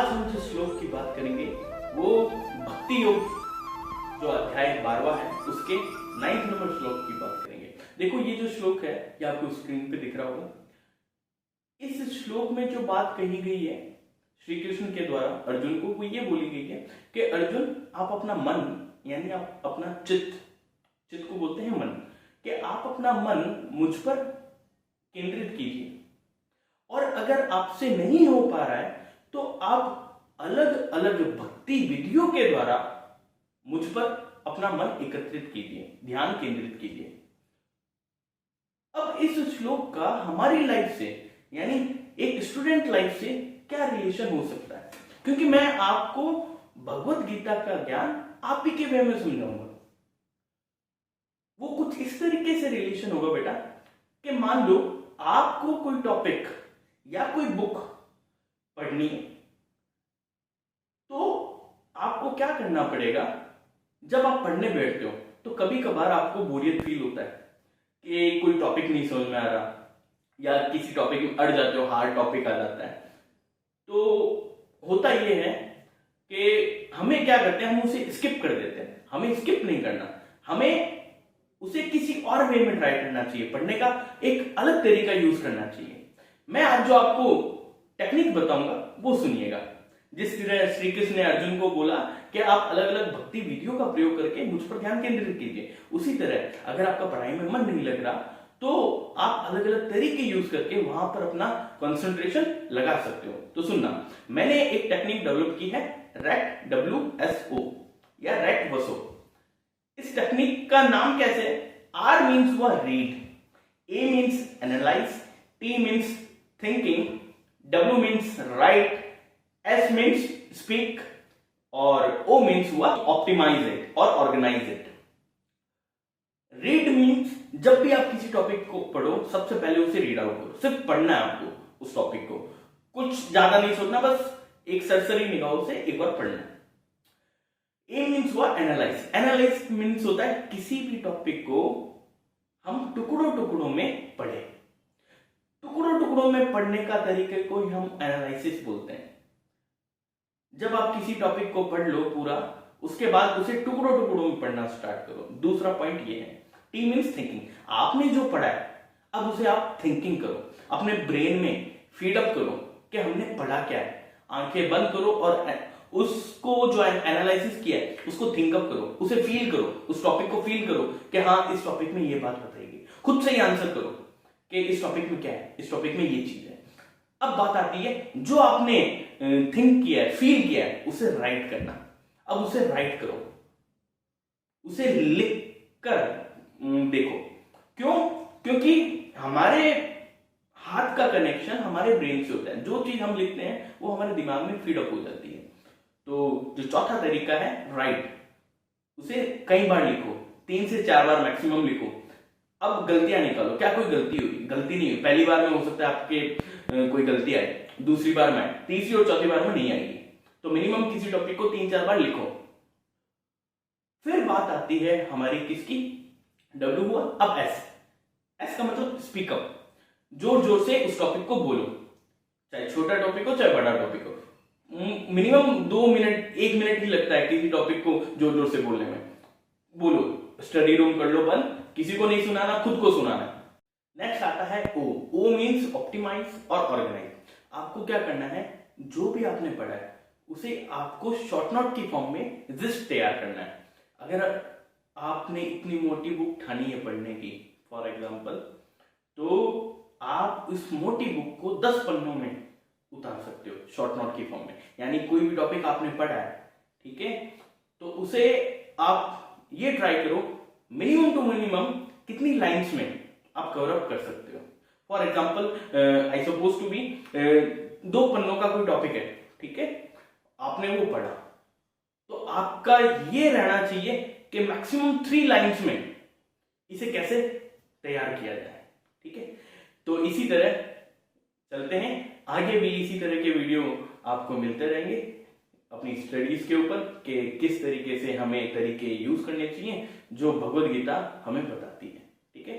आज हम जिस श्लोक की बात करेंगे वो भक्ति योग जो अध्याय 12वां है उसके 9th नंबर श्लोक की बात करेंगे। देखो ये जो श्लोक है ये आपको स्क्रीन पे दिख रहा होगा। इस श्लोक में जो बात कही गई है श्री कृष्ण के द्वारा अर्जुन को, वो ये बोली गई है कि अर्जुन आप अपना मन यानी आप अपना चित्त को बोलते हैं मन, कि आप अपना मन मुझ पर केंद्रित कीजिए और अगर आपसे नहीं हो पा रहा है तो आप अलग अलग भक्ति विधियों के द्वारा मुझ पर अपना मन एकत्रित कीजिए, ध्यान केंद्रित कीजिए। अब इस श्लोक का हमारी लाइफ से यानी एक स्टूडेंट लाइफ से क्या रिलेशन हो सकता है, क्योंकि मैं आपको भगवत गीता का ज्ञान आप ही के वे में समझाऊंगा। वो कुछ इस तरीके से रिलेशन होगा बेटा कि मान लो आपको कोई टॉपिक या कोई बुक पढ़नी है तो आपको क्या करना पड़ेगा। जब आप पढ़ने बैठते हो तो कभी कभार आपको बोरियत फील होता है कि कोई टॉपिक नहीं समझ में आ रहा या किसी टॉपिक में अड़ जाते हो, हार्ड टॉपिक आ जाता है। तो होता यह है कि हमें क्या करते हैं, हम उसे स्किप कर देते हैं। हमें स्किप नहीं करना, हमें उसे किसी और वे में ट्राई करना चाहिए, पढ़ने का एक अलग तरीका यूज करना चाहिए। मैं आज जो आपको टेक्निक बताऊंगा वो सुनिएगा। जिस तरह श्री कृष्ण ने अर्जुन को बोला कि आप अलग अलग भक्ति विधियों का प्रयोग करके मुझ पर ध्यान केंद्रित कीजिए, उसी तरह अगर आपका पढ़ाई में मन नहीं लग रहा तो आप अलग अलग तरीके यूज करके वहां पर अपना कंसंट्रेशन लगा सकते हो। तो सुनना, मैंने एक टेक्निक डेवलप की है रैट WSO या रैट वसो। इस टेक्निक का नाम कैसे है? R मीन्स हुआ read, A means analyse, T means thinking, W means right, S means speak और O मीन्स हुआ ऑप्टिमाइज इट और ऑर्गेनाइज इट। रीड मीन्स जब भी आप किसी टॉपिक को पढ़ो सबसे पहले उसे रीड आउट करो। सिर्फ पढ़ना है आपको उस टॉपिक को, कुछ ज्यादा नहीं सोचना, बस एक सरसरी निगाहों से एक बार पढ़ना है। ए मीन्स हुआ एनालाइज। एनालाइज मीन्स होता है किसी भी टॉपिक को हम टुकड़ों टुकड़ों में पढ़े। टुकड़ों टुकड़ों में पढ़ने का तरीके को ही हम एनालिसिस बोलते हैं। जब आप किसी टॉपिक को पढ़ लो पूरा, उसके बाद उसे टुकड़ों टुकड़ों में पढ़ना स्टार्ट करो। दूसरा पॉइंट ये है, टी मीन्स थिंकिंग। आपने जो पढ़ा है अब उसे आप थिंकिंग करो, अपने ब्रेन में फीडअप करो कि हमने पढ़ा क्या है। आंखें बंद करो और उसको जो एनालिसिस किया है उसको थिंकअप करो, उसे फील करो, उस टॉपिक को फील करो कि हाँ इस टॉपिक में ये बात बताएगी। खुद से ही आंसर करो कि इस टॉपिक में क्या है, इस टॉपिक में ये चीज है। अब बात आती है जो आपने थिंक किया है, फील किया है, उसे राइट करना। अब उसे राइट करो, उसे लिख कर देखो। क्यों? क्योंकि हमारे हाथ का कनेक्शन हमारे ब्रेन से होता है। जो चीज हम लिखते हैं वो हमारे दिमाग में फीडअप हो जाती है। तो जो चौथा तरीका है राइट, उसे कई बार लिखो, 3 से 4 बार मैक्सिमम लिखो। अब गलतियां निकालो, क्या कोई गलती हुई? गलती नहीं हुई। पहली बार में हो सकता है आपके कोई गलती आए, दूसरी बार में, तीसरी और चौथी बार में नहीं आएगी। तो मिनिमम किसी टॉपिक को 3-4 बार लिखो। फिर बात आती है हमारी किसकी? W हुआ। अब S का मतलब स्पीकअप। जोर जोर से उस टॉपिक को बोलो, चाहे छोटा टॉपिक हो चाहे बड़ा टॉपिक हो। मिनिमम 2 मिनट 1 मिनट ही लगता है किसी टॉपिक को जोर जोर से बोलने में। बोलो, स्टडी रूम कर लो बंद, किसी को नहीं सुनाना, खुद को सुनाना। नेक्स्ट आता है O मीन्स ऑप्टिमाइज और ऑर्गेनाइज। आपको क्या करना है, जो भी आपने पढ़ा है उसे आपको शॉर्ट नोट की फॉर्म में लिस्ट तैयार करना है। अगर आपने इतनी मोटी बुक ठानी है पढ़ने की फॉर एग्जाम्पल, तो आप इस मोटी बुक को 10 पन्नों में उतार सकते हो शॉर्ट नोट की फॉर्म में। यानी कोई भी टॉपिक आपने पढ़ा है, ठीक है, तो उसे आप ये ट्राई करो मिनिमम टू मिनिमम कितनी लाइंस में आप कवर अप कर सकते हो। For example I suppose to be 2 पन्नों का कोई टॉपिक है, ठीक है, आपने वो पढ़ा, तो आपका ये रहना चाहिए कि मैक्सिमम 3 लाइंस में इसे कैसे तैयार किया जाए। ठीक है, तो इसी तरह चलते हैं, आगे भी इसी तरह के वीडियो आपको मिलते रहेंगे अपनी स्टडीज के ऊपर कि किस तरीके से हमें तरीके यूज करने चाहिए जो भगवद गीता हमें बताती है। ठीक है।